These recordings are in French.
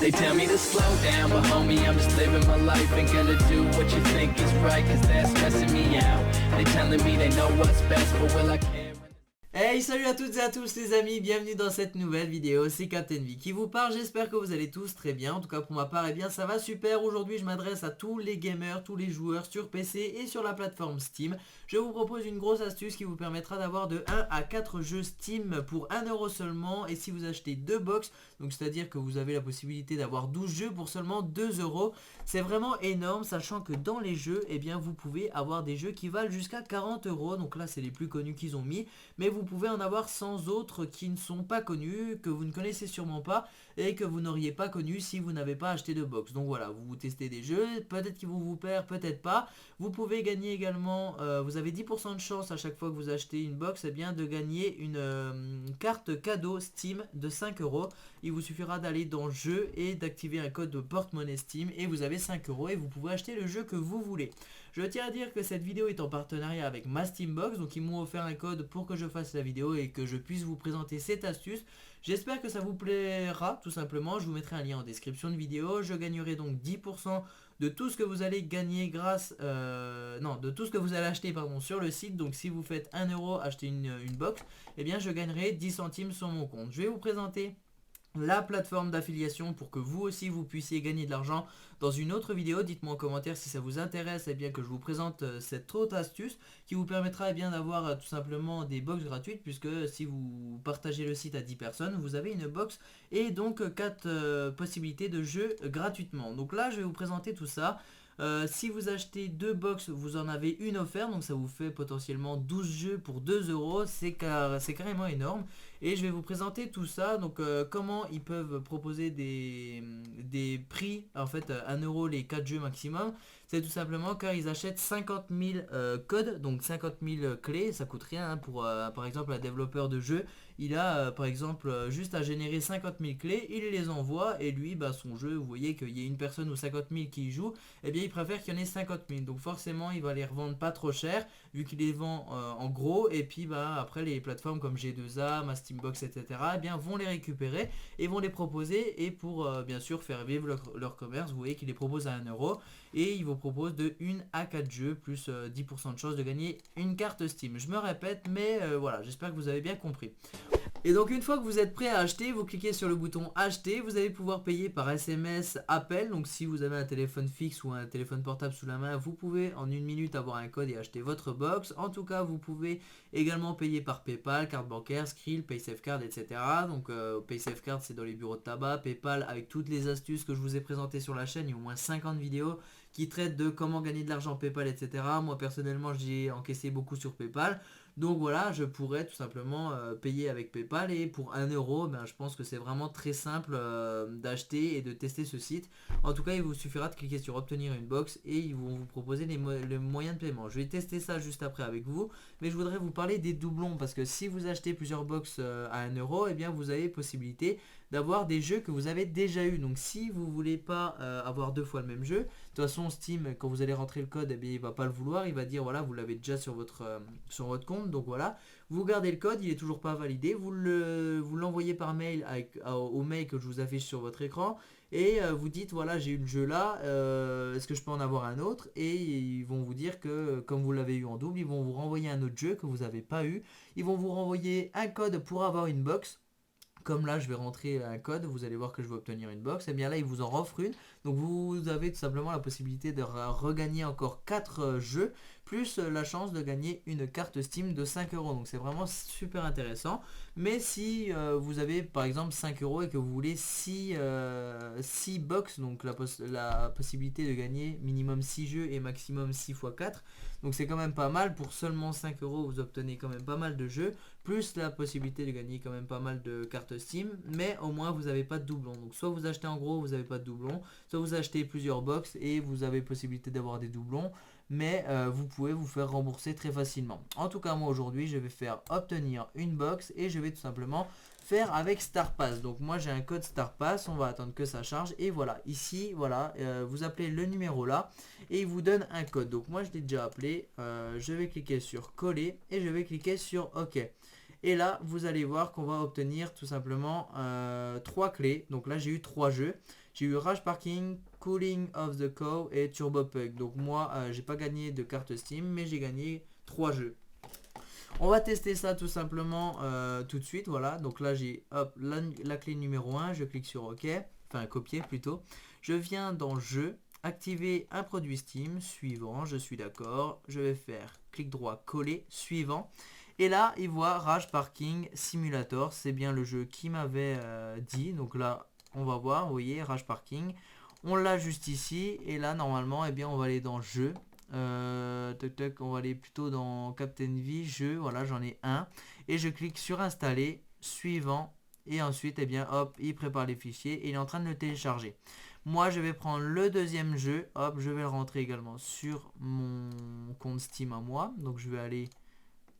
They tell me to slow down, but homie, I'm just living my life. Ain't gonna do what you think is right, cause that's stressing me out. They telling me they know what's best, but will I care? Hey, salut à toutes et à tous les amis, bienvenue dans cette nouvelle vidéo, c'est Captain V qui vous parle, j'espère que vous allez tous très bien, en tout cas pour ma part, eh bien ça va super. Aujourd'hui je m'adresse à tous les gamers, tous les joueurs sur PC et sur la plateforme Steam. Je vous propose une grosse astuce qui vous permettra d'avoir de 1 à 4 jeux Steam pour 1€ seulement, et si vous achetez 2 box, donc c'est à dire que vous avez la possibilité d'avoir 12 jeux pour seulement 2€, c'est vraiment énorme, sachant que dans les jeux, eh bien vous pouvez avoir des jeux qui valent jusqu'à 40€, donc là c'est les plus connus qu'ils ont mis, mais vous pouvez en avoir 100 autres qui ne sont pas connus, que vous ne connaissez sûrement pas et que vous n'auriez pas connu si vous n'avez pas acheté de box. Donc voilà, vous testez des jeux, peut-être qu'ils vont vous plaire, peut-être pas. Vous pouvez gagner également, vous avez 10% de chance à chaque fois que vous achetez une box, eh bien de gagner une carte cadeau Steam de 5€. Il vous suffira d'aller dans jeu et d'activer un code de porte-monnaie Steam et vous avez 5€ et vous pouvez acheter le jeu que vous voulez. Je tiens à dire que cette vidéo est en partenariat avec ma Steambox, donc ils m'ont offert un code pour que je fasse la vidéo et que je puisse vous présenter cette astuce. J'espère que ça vous plaira tout simplement, je vous mettrai un lien en description de vidéo. Je gagnerai donc 10% de tout ce que vous allez gagner grâce, de tout ce que vous allez acheter sur le site. Donc si vous faites 1€, acheter une box, eh bien je gagnerai 10 centimes sur mon compte. Je vais vous présenter la plateforme d'affiliation pour que vous aussi vous puissiez gagner de l'argent dans une autre vidéo. Dites-moi en commentaire si ça vous intéresse, bien que je vous présente cette autre astuce qui vous permettra bien d'avoir tout simplement des box gratuites, puisque si vous partagez le site à 10 personnes, vous avez une box et donc 4 possibilités de jeux gratuitement. Donc là je vais vous présenter tout ça. Si vous achetez 2 box, vous en avez une offerte, donc ça vous fait potentiellement 12 jeux pour 2€, c'est carrément énorme. Et je vais vous présenter tout ça, donc comment ils peuvent proposer des prix, en fait 1€ les 4 jeux maximum. C'est tout simplement car ils achètent 50 000 codes, donc 50 000 clés, ça coûte rien pour par exemple un développeur de jeu. Il a par exemple juste à générer 50 000 clés, il les envoie et lui son jeu, vous voyez qu'il y a une personne ou 50 000 qui y joue, et bien il préfère qu'il y en ait 50 000, donc forcément il va les revendre pas trop cher vu qu'il les vend en gros, et puis après les plateformes comme G2A, ma Steambox, etc. eh bien vont les récupérer et vont les proposer, et pour bien sûr faire vivre leur commerce, vous voyez qu'il les propose à 1€, et ils vous proposent de 1 à 4 jeux plus 10% de chance de gagner une carte Steam. Je me répète, mais voilà, j'espère que vous avez bien compris. Et donc une fois que vous êtes prêt à acheter, vous cliquez sur le bouton acheter, vous allez pouvoir payer par SMS, appel. Donc si vous avez un téléphone fixe ou un téléphone portable sous la main, vous pouvez en 1 minute avoir un code et acheter votre box. En tout cas, vous pouvez également payer par PayPal, carte bancaire, Skrill, PaySafeCard, etc. Donc PaySafeCard c'est dans les bureaux de tabac, PayPal avec toutes les astuces que je vous ai présentées sur la chaîne, il y a au moins 50 vidéos qui traitent de comment gagner de l'argent PayPal, etc. Moi personnellement j'ai encaissé beaucoup sur PayPal. Donc voilà, je pourrais tout simplement payer avec PayPal, et pour 1€, je pense que c'est vraiment très simple d'acheter et de tester ce site. En tout cas, il vous suffira de cliquer sur obtenir une box et ils vont vous proposer les moyens de paiement. Je vais tester ça juste après avec vous, mais je voudrais vous parler des doublons, parce que si vous achetez plusieurs box à 1€, eh bien vous avez possibilité d'avoir des jeux que vous avez déjà eu. Donc si vous voulez pas avoir 2 fois le même jeu, de toute façon Steam, quand vous allez rentrer le code, eh bien il va pas le vouloir, il va dire voilà, vous l'avez déjà sur votre compte. Donc voilà, vous gardez le code, il est toujours pas validé, vous l'envoyez par mail au mail que je vous affiche sur votre écran, et vous dites voilà, j'ai eu le jeu là, est-ce que je peux en avoir un autre, et ils vont vous dire que comme vous l'avez eu en double, ils vont vous renvoyer un autre jeu que vous n'avez pas eu, ils vont vous renvoyer un code pour avoir une box. Comme là je vais rentrer un code, vous allez voir que je vais obtenir une box, et bien là ils vous en offrent une. Donc vous avez tout simplement la possibilité de regagner encore 4 jeux, plus la chance de gagner une carte Steam de 5€. Donc c'est vraiment super intéressant. Mais si vous avez par exemple 5€ et que vous voulez 6 box, donc la possibilité de gagner minimum 6 jeux et maximum 6 x 4. Donc c'est quand même pas mal, pour seulement 5€, vous obtenez quand même pas mal de jeux, plus la possibilité de gagner quand même pas mal de cartes Steam, mais au moins vous n'avez pas de doublons. Donc soit vous achetez en gros, vous n'avez pas de doublons, soit vous achetez plusieurs box et vous avez possibilité d'avoir des doublons, mais vous pouvez vous faire rembourser très facilement. En tout cas moi aujourd'hui je vais faire obtenir une box et je vais tout simplement faire avec StarPass. Donc moi j'ai un code StarPass, on va attendre que ça charge, et voilà, ici voilà, vous appelez le numéro là et il vous donne un code. Donc moi je l'ai déjà appelé, je vais cliquer sur coller et je vais cliquer sur OK. Et là vous allez voir qu'on va obtenir tout simplement 3 clés. Donc là j'ai eu 3 jeux. J'ai eu Rage Parking, Cooling of the Cow et Turbo Pug. Donc moi, j'ai pas gagné de carte Steam, mais j'ai gagné 3 jeux. On va tester ça tout simplement tout de suite. Voilà, donc là j'ai la clé numéro 1, je clique sur OK, enfin copier plutôt. Je viens dans Jeu, activer un produit Steam, suivant, je suis d'accord. Je vais faire clic droit, coller, suivant. Et là, il voit Rage Parking Simulator, c'est bien le jeu qui m'avait dit. Donc là, on va voir, vous voyez, Rage Parking. On l'a juste ici, et là, normalement, eh bien, on va aller dans Jeu. On va aller plutôt dans Captain V, Jeu, voilà, j'en ai un. Et je clique sur Installer, suivant. Et ensuite, eh bien, hop, il prépare les fichiers et il est en train de le télécharger. Moi, je vais prendre le deuxième jeu, hop, je vais le rentrer également sur mon compte Steam à moi. Donc, je vais aller...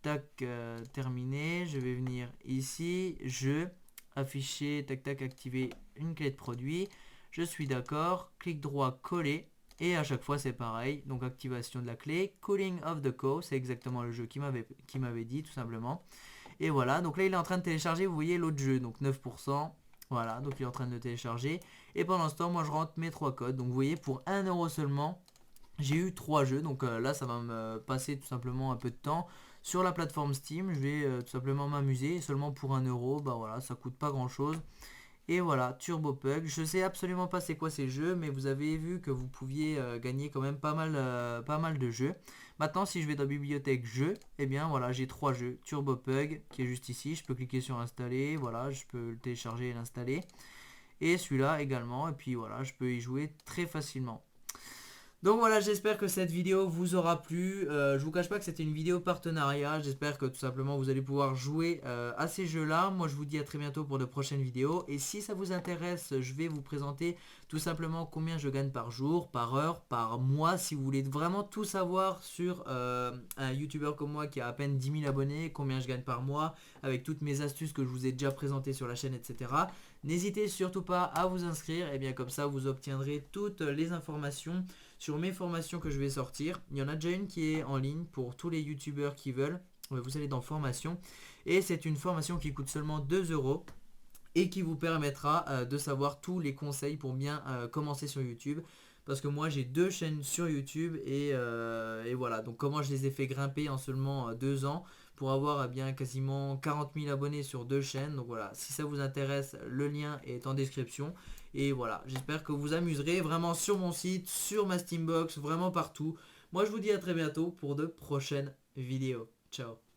Tac, terminé. Je vais venir ici, jeu, afficher, tac tac, activer une clé de produit. Je suis d'accord, clic droit, coller. Et à chaque fois c'est pareil, donc activation de la clé, Cooling of the Cow, c'est exactement le jeu qui m'avait dit tout simplement. Et voilà, donc là il est en train de télécharger, vous voyez l'autre jeu, donc 9%. Voilà, donc il est en train de le télécharger. Et pendant ce temps, moi je rentre mes 3 codes. Donc vous voyez, pour 1 € seulement, j'ai eu 3 jeux. Donc là ça va me passer tout simplement un peu de temps. Sur la plateforme Steam, je vais tout simplement m'amuser. Seulement pour 1 €, bah voilà, ça coûte pas grand chose. Et voilà, Turbo Pug. Je sais absolument pas c'est quoi ces jeux, mais vous avez vu que vous pouviez gagner quand même pas mal de jeux. Maintenant, si je vais dans bibliothèque jeux, eh bien voilà, j'ai 3 jeux. Turbo Pug qui est juste ici. Je peux cliquer sur installer. Voilà, je peux le télécharger et l'installer. Et celui-là également. Et puis voilà, je peux y jouer très facilement. Donc voilà, j'espère que cette vidéo vous aura plu. Je vous cache pas que c'était une vidéo partenariat. J'espère que tout simplement vous allez pouvoir jouer à ces jeux-là. Moi je vous dis à très bientôt pour de prochaines vidéos. Et si ça vous intéresse, je vais vous présenter tout simplement combien je gagne par jour, par heure, par mois. Si vous voulez vraiment tout savoir sur un youtubeur comme moi qui a à peine 10 000 abonnés, combien je gagne par mois, avec toutes mes astuces que je vous ai déjà présentées sur la chaîne, etc. N'hésitez surtout pas à vous inscrire. Et bien comme ça vous obtiendrez toutes les informations sur mes formations que je vais sortir. Il y en a déjà une qui est en ligne pour tous les youtubeurs qui veulent. Vous allez dans formation et c'est une formation qui coûte seulement 2 € et qui vous permettra de savoir tous les conseils pour bien commencer sur YouTube. Parce que moi j'ai 2 chaînes sur YouTube et voilà. Donc comment je les ai fait grimper en seulement 2 ans pour avoir bien quasiment 40 000 abonnés sur 2 chaînes. Donc voilà, si ça vous intéresse, le lien est en description. Et voilà, j'espère que vous vous amuserez vraiment sur mon site, sur ma Steambox, vraiment partout. Moi je vous dis à très bientôt pour de prochaines vidéos. Ciao.